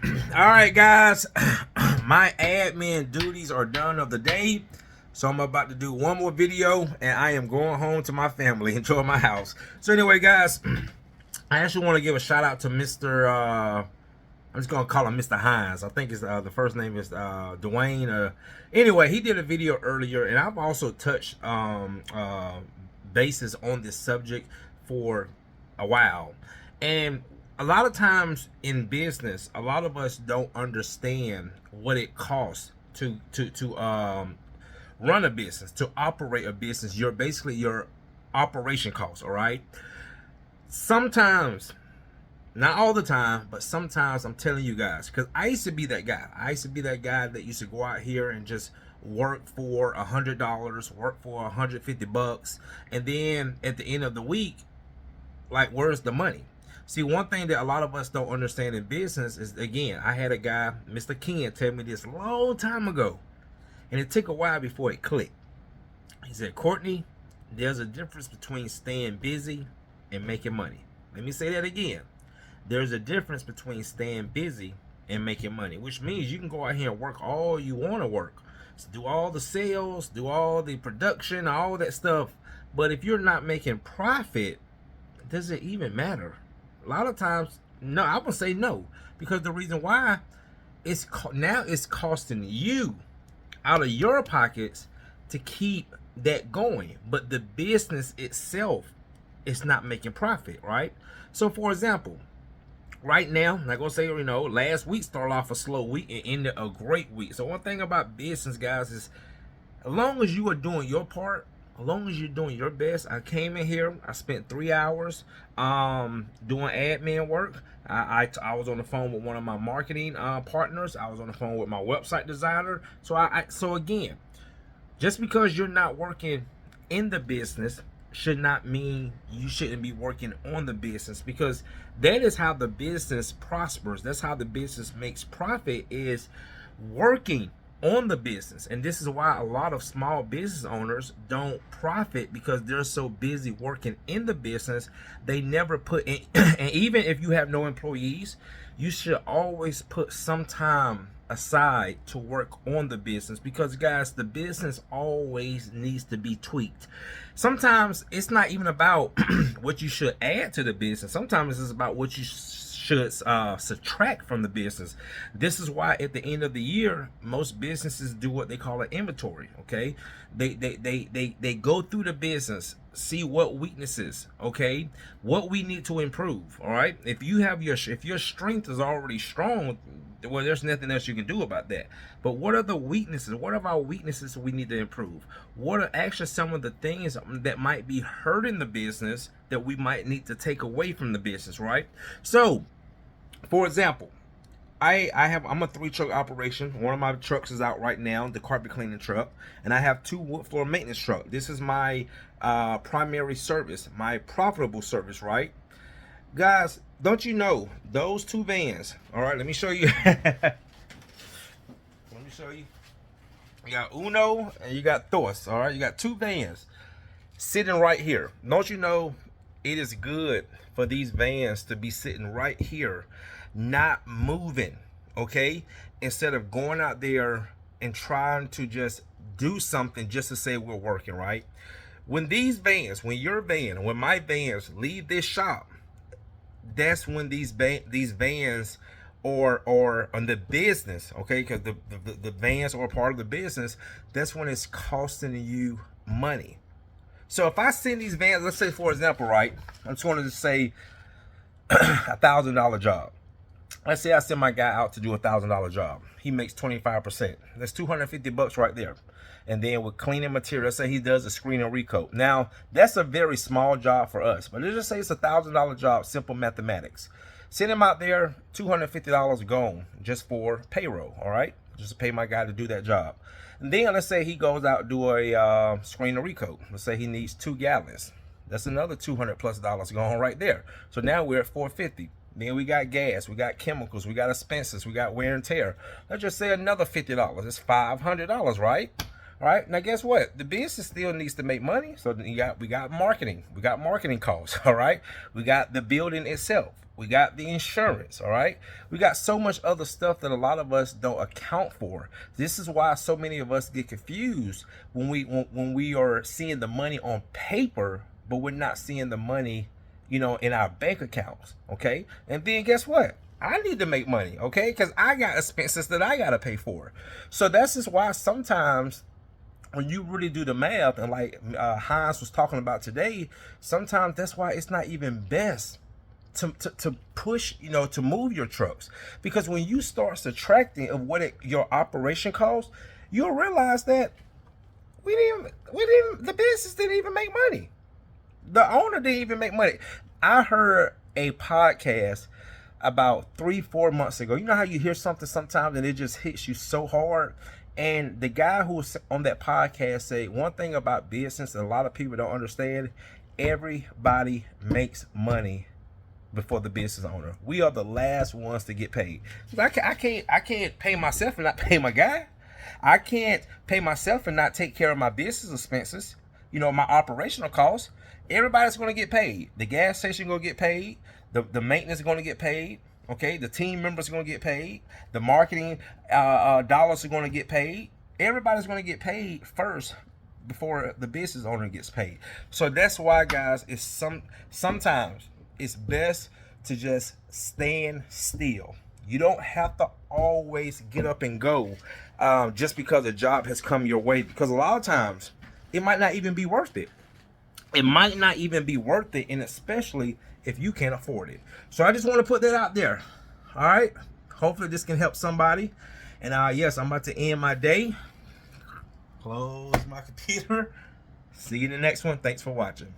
All right, guys, my admin duties are done of the day. So I'm about to do one more video and I am going home to my family, enjoy my house. So anyway, guys, I actually want to give a shout out to Mr. I'm just gonna call him Mr. Hines. I think the first name is Dwayne. Anyway, he did a video earlier, and I've also touched bases on this subject for a while. And a lot of times in business, a lot of us don't understand what it costs to run a business, to operate a business. You're basically your operation costs. All right. Sometimes, not all the time, but sometimes, I'm telling you guys, because I used to be that guy. I used to be that guy that used to go out here and just work for $100, work for $150, and then at the end of the week, like, where's the money? See, one thing that a lot of us don't understand in business is, again, I had a guy, Mr. Ken, tell me this a long time ago, and it took a while before it clicked. He said, Courtney, there's a difference between staying busy and making money. Let me say that again. There's a difference between staying busy and making money, which means you can go out here and work all you want to work. So do all the sales, do all the production, all that stuff. But if you're not making profit, does it even matter? A lot of times, no, I would say no, because the reason why now it's costing you out of your pockets to keep that going, but the business itself is not making profit, right? So, for example, right now, I'm not gonna say, last week started off a slow week and ended a great week. So one thing about business, guys, is as long as you are doing your part, as long as you're doing your best. I came in here, I spent 3 hours doing admin work. I was on the phone with one of my marketing partners. I was on the phone with my website designer. So again, just because you're not working in the business should not mean you shouldn't be working on the business, because that is how the business prospers. That's how the business makes profit, is working on the business. And this is why a lot of small business owners don't profit, because they're so busy working in the business, they never put in and even if you have no employees, you should always put some time aside to work on the business, because guys, the business always needs to be tweaked. Sometimes it's not even about what you should add to the business. Sometimes it's about what you should subtract from the business. This is why at the end of the year, most businesses do what they call an inventory. Okay, they go through the business, see what weaknesses, okay, what we need to improve. All right, if your strength is already strong, well, there's nothing else you can do about that. But what are the weaknesses? What are our weaknesses we need to improve? What are actually some of the things that might be hurting the business that we might need to take away from the business, right? So, for example, I'm a 3-truck operation. One of my trucks is out right now, the carpet cleaning truck, and I have 2 wood floor maintenance trucks. This is my primary service, my profitable service, right? Guys, don't you know those 2 vans? All right, let me show you. Let me show you. You got Uno and you got Thos. All right, you got 2 vans sitting right here. Don't you know it is good for these vans to be sitting right here, not moving, okay? Instead of going out there and trying to just do something just to say we're working, right? When my vans leave this shop, that's when these vans or on the business, okay, because the vans are part of the business, that's when it's costing you money. So if I send these vans, let's say, for example, right, I just wanted to say $1,000 job. Let's say I send my guy out to do $1,000 job. He makes 25%. That's $250 right there. And then with cleaning material, let's say he does a screen and recoat. Now, that's a very small job for us, but let's just say it's $1,000 job, simple mathematics. Send him out there, $250 gone just for payroll, all right? Just to pay my guy to do that job. And then let's say he goes out and do a screen and recoat. Let's say he needs 2 gallons. That's another $200+ gone right there. So now we're at $450. Then we got gas, we got chemicals, we got expenses, we got wear and tear. Let's just say another $50. It's $500, right? All right. Now guess what? The business still needs to make money. So we got marketing. We got marketing costs. All right. We got the building itself. We got the insurance, all right? We got so much other stuff that a lot of us don't account for. This is why so many of us get confused when we are seeing the money on paper, but we're not seeing the money, you know, in our bank accounts, okay? And then guess what? I need to make money, okay? Because I got expenses that I got to pay for. So that's just why sometimes when you really do the math, and like Heinz was talking about today, sometimes that's why it's not even best to push, you know, to move your trucks, because when you start subtracting of what your operation costs, you'll realize that the business didn't even make money. The owner didn't even make money. I heard a podcast about 3-4 months ago. You know how you hear something sometimes and it just hits you so hard. And the guy who was on that podcast said one thing about business that a lot of people don't understand: everybody makes money before the business owner. We are the last ones to get paid. I can't pay myself and not pay my guy. I can't pay myself and not take care of my business expenses, you know, my operational costs. Everybody's going to get paid. The gas station going to get paid. The maintenance is going to get paid. Okay, the team members are going to get paid. The marketing dollars are going to get paid. Everybody's going to get paid first before the business owner gets paid. So that's why, guys, it's sometimes it's best to just stand still. You don't have to always get up and go just because a job has come your way, because a lot of times it might not even be worth it. It might not even be worth it, and especially if you can't afford it. So I just want to put that out there. All right. Hopefully this can help somebody. And yes, I'm about to end my day. Close my computer. See you in the next one. Thanks for watching.